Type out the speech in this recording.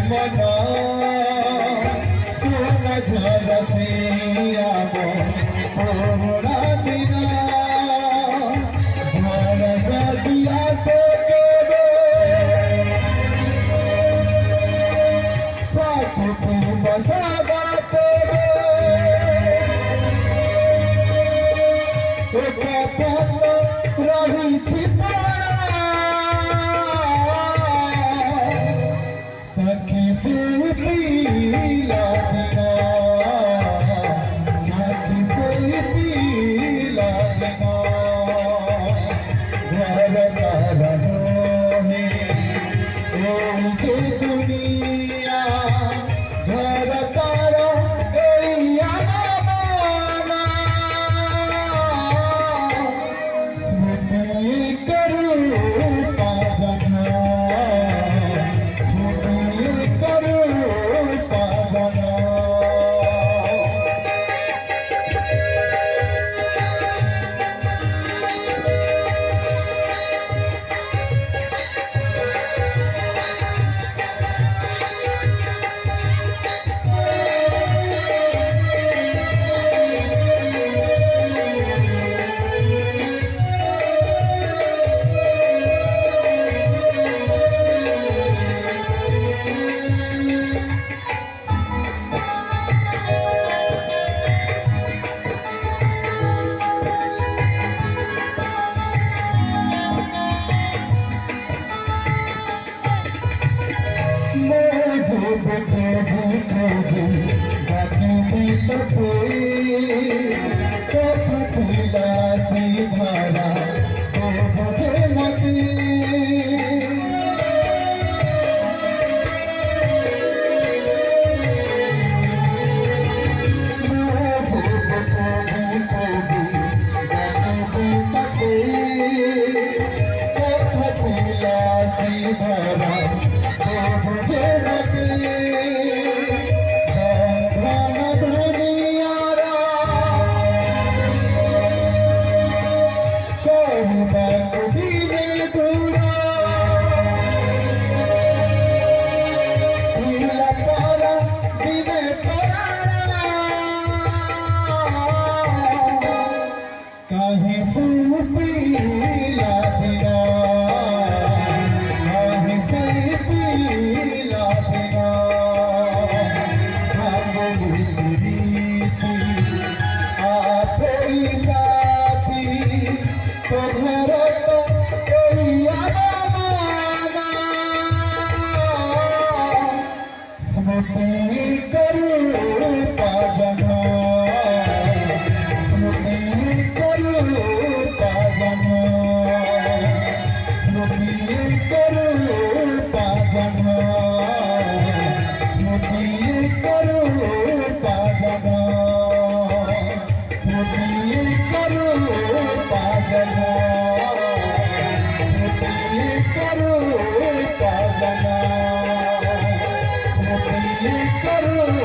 मना सोना झरसिया पूरा दिना झर जदिया से केवे साथ बसा बाते रही छिपा सखी से पीला बिना सखी से पीला बिना घर रहे जो दुनिया घर तारा खोजे बाकी भी तो कोई तो फकीला सी धारा तो मुझे मती धारा तो मुझे काहे से पीला बिना काहे से पीला बिना हम रीति आप ही साथी तो घर तो कोई आना स्मृति करूँ पाजना करो